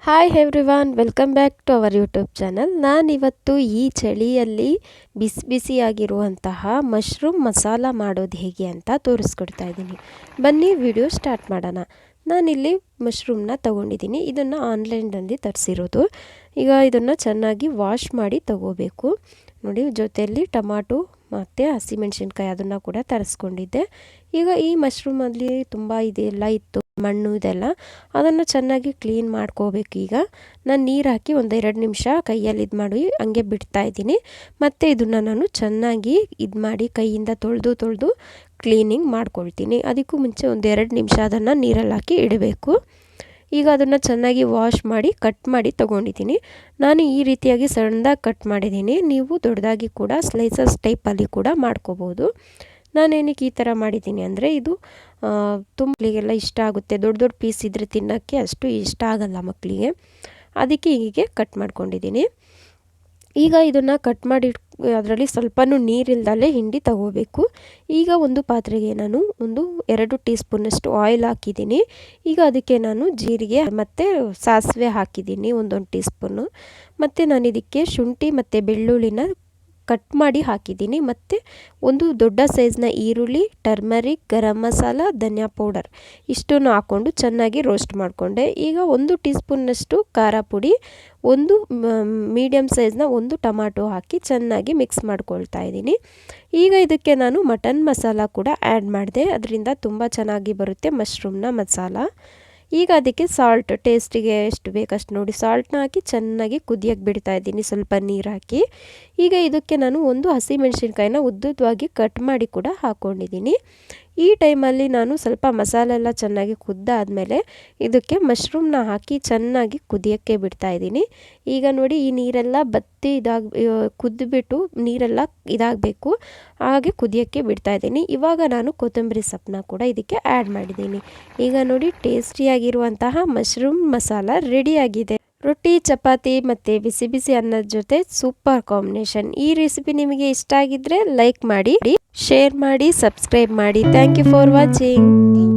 Hi everyone, welcome back to our YouTube channel. ನಾನಿವತ್ತು ಈ ಚಳಿಯಲ್ಲಿ ಬಿಸಿ ಬಿಸಿಯಾಗಿರುವಂತಹ ಮಶ್ರೂಮ್ ಮಸಾಲ ಮಾಡೋದು ಹೇಗೆ ಅಂತ ತೋರಿಸ್ಕೊಡ್ತಾ ಇದ್ದೀನಿ. ಬನ್ನಿ ವಿಡಿಯೋ ಸ್ಟಾರ್ಟ್ ಮಾಡೋಣ. ನಾನಿಲ್ಲಿ ಮಶ್ರೂಮ್ನ ತೊಗೊಂಡಿದ್ದೀನಿ. ಇದನ್ನು ಆನ್ಲೈನ್ನಲ್ಲಿ ತರಿಸಿರೋದು. ಈಗ ಇದನ್ನು ಚೆನ್ನಾಗಿ ವಾಶ್ ಮಾಡಿ ತಗೋಬೇಕು. ನೋಡಿ, ಜೊತೆಯಲ್ಲಿ ಟೊಮಾಟೊ ಮತ್ತು ಹಸಿಮೆಣಸಿನ್ಕಾಯಿ ಅದನ್ನು ಕೂಡ ತರಿಸ್ಕೊಂಡಿದ್ದೆ. ಈಗ ಈ ಮಶ್ರೂಮಲ್ಲಿ ತುಂಬ ಇದೆಲ್ಲ ಇತ್ತು, ಮಣ್ಣು ಇದೆಲ್ಲ, ಅದನ್ನು ಚೆನ್ನಾಗಿ ಕ್ಲೀನ್ ಮಾಡ್ಕೋಬೇಕು. ಈಗ ನಾನು ನೀರು ಹಾಕಿ ಒಂದು 2 ನಿಮಿಷ ಕೈಯಲ್ಲಿ ಇದು ಮಾಡಿ ಹಂಗೆ ಬಿಡ್ತಾ ಇದ್ದೀನಿ. ಮತ್ತು ಇದನ್ನು ನಾನು ಚೆನ್ನಾಗಿ ಇದು ಮಾಡಿ ಕೈಯಿಂದ ತೊಳೆದು ಕ್ಲೀನಿಂಗ್ ಮಾಡ್ಕೊಳ್ತೀನಿ. ಅದಕ್ಕೂ ಮುಂಚೆ ಒಂದು 2 ನಿಮಿಷ ಅದನ್ನು ನೀರಲ್ಲಿ ಹಾಕಿ ಇಡಬೇಕು. ಈಗ ಅದನ್ನು ಚೆನ್ನಾಗಿ ವಾಶ್ ಮಾಡಿ ಕಟ್ ಮಾಡಿ ತೊಗೊಂಡಿದ್ದೀನಿ. ನಾನು ಈ ರೀತಿಯಾಗಿ ಸಣ್ಣದಾಗಿ ಕಟ್ ಮಾಡಿದ್ದೀನಿ. ನೀವು ದೊಡ್ಡದಾಗಿ ಕೂಡ ಸ್ಲೈಸಸ್ ಟೈಪಲ್ಲಿ ಕೂಡ ಮಾಡ್ಕೋಬೋದು. ನಾನೇನಕ್ಕೆ ಈ ಥರ ಮಾಡಿದ್ದೀನಿ ಅಂದರೆ, ಇದು ಮಕ್ಕಳಿಗೆಲ್ಲ ಇಷ್ಟ ಆಗುತ್ತೆ. ದೊಡ್ಡ ದೊಡ್ಡ ಪೀಸ್ ಇದ್ದರೆ ತಿನ್ನೋಕ್ಕೆ ಅಷ್ಟು ಇಷ್ಟ ಆಗಲ್ಲ ಮಕ್ಕಳಿಗೆ. ಅದಕ್ಕೆ ಹೀಗೆ ಕಟ್ ಮಾಡ್ಕೊಂಡಿದ್ದೀನಿ. ಈಗ ಇದನ್ನು ಕಟ್ ಮಾಡಿ ಅದರಲ್ಲಿ ಸ್ವಲ್ಪನೂ ನೀರಿಲ್ದಲೇ ಹಿಂಡಿ ತಗೋಬೇಕು. ಈಗ ಒಂದು ಪಾತ್ರೆಗೆ ನಾನು 2 ಟೀ ಸ್ಪೂನಷ್ಟು ಆಯಿಲ್ ಹಾಕಿದ್ದೀನಿ. ಈಗ ಅದಕ್ಕೆ ನಾನು ಜೀರಿಗೆ ಮತ್ತು ಸಾಸಿವೆ ಹಾಕಿದ್ದೀನಿ 1 ಟೀ ಸ್ಪೂನು. ಮತ್ತು ನಾನು ಇದಕ್ಕೆ ಶುಂಠಿ ಮತ್ತು ಬೆಳ್ಳುಳ್ಳಿನ ಕಟ್ ಮಾಡಿ ಹಾಕಿದ್ದೀನಿ. ಮತ್ತು ಒಂದು ದೊಡ್ಡ ಸೈಜ್ನ ಈರುಳ್ಳಿ, ಟರ್ಮರಿಕ್, ಗರಂ ಮಸಾಲ, ಧನಿಯಾ ಪೌಡರ್ ಇಷ್ಟನ್ನು ಹಾಕ್ಕೊಂಡು ಚೆನ್ನಾಗಿ ರೋಸ್ಟ್ ಮಾಡಿಕೊಂಡೆ. ಈಗ 1 ಟೀ ಸ್ಪೂನ್ನಷ್ಟು ಖಾರ ಪುಡಿ, ಒಂದು ಮೀಡಿಯಮ್ ಸೈಜ್ನ 1 ಟೊಮಾಟೊ ಹಾಕಿ ಚೆನ್ನಾಗಿ ಮಿಕ್ಸ್ ಮಾಡ್ಕೊಳ್ತಾ ಇದ್ದೀನಿ. ಈಗ ಇದಕ್ಕೆ ನಾನು ಮಟನ್ ಮಸಾಲ ಕೂಡ ಆ್ಯಡ್ ಮಾಡಿದೆ. ಅದರಿಂದ ತುಂಬ ಚೆನ್ನಾಗಿ ಬರುತ್ತೆ ಮಶ್ರೂಮ್ನ ಮಸಾಲ. ಈಗ ಅದಕ್ಕೆ ಸಾಲ್ಟ್ ಟೇಸ್ಟಿಗೆ ಎಷ್ಟು ಬೇಕಷ್ಟು ನೋಡಿ ಸಾಲ್ಟ್ನ ಹಾಕಿ ಚೆನ್ನಾಗಿ ಕುದಿಯೋಕ್ಕೆ ಬಿಡ್ತಾ ಇದ್ದೀನಿ, ಸ್ವಲ್ಪ ನೀರು ಹಾಕಿ. ಈಗ ಇದಕ್ಕೆ ನಾನು 1 ಹಸಿಮೆಣಸಿನ್ಕಾಯಿನ ಉದ್ದುದ್ದವಾಗಿ ಕಟ್ ಮಾಡಿ ಕೂಡ ಹಾಕ್ಕೊಂಡಿದ್ದೀನಿ. ಈ ಟೈಮಲ್ಲಿ ನಾನು ಸ್ವಲ್ಪ ಮಸಾಲೆ ಎಲ್ಲ ಚೆನ್ನಾಗಿ ಕುದ್ದಾದಮೇಲೆ ಇದಕ್ಕೆ ಮಶ್ರೂಮ್ನ ಹಾಕಿ ಚೆನ್ನಾಗಿ ಕುದಿಯೋಕ್ಕೆ ಬಿಡ್ತಾ ಇದ್ದೀನಿ. ಈಗ ನೋಡಿ, ಈ ನೀರೆಲ್ಲ ಬತ್ತಿ ಕುದ್ದುಬಿಟ್ಟು ನೀರೆಲ್ಲ ಇದಾಗಬೇಕು, ಹಾಗೆ ಕುದಿಯೋಕ್ಕೆ ಬಿಡ್ತಾ ಇದ್ದೀನಿ. ಇವಾಗ ನಾನು ಕೊತ್ತಂಬರಿ ಸೊಪ್ಪನ್ನ ಕೂಡ ಇದಕ್ಕೆ ಆ್ಯಡ್ ಮಾಡಿದ್ದೀನಿ. ಈಗ ನೋಡಿ, ಟೇಸ್ಟಿಯಾಗಿರುವಂತಹ ಮಶ್ರೂಮ್ ಮಸಾಲ ರೆಡಿಯಾಗಿದೆ. ರೊಟ್ಟಿ, ಚಪಾತಿ ಮತ್ತು ಬಿಸಿ ಬಿಸಿ ಅನ್ನದ ಜೊತೆ ಸೂಪರ್ ಕಾಂಬಿನೇಷನ್. ಈ ರೆಸಿಪಿ ನಿಮಗೆ ಇಷ್ಟ ಆಗಿದ್ದರೆ ಲೈಕ್ ಮಾಡಿ, ಶೇರ್ ಮಾಡಿ, ಸಬ್ಸ್ಕ್ರೈಬ್ ಮಾಡಿ. Thank you for watching.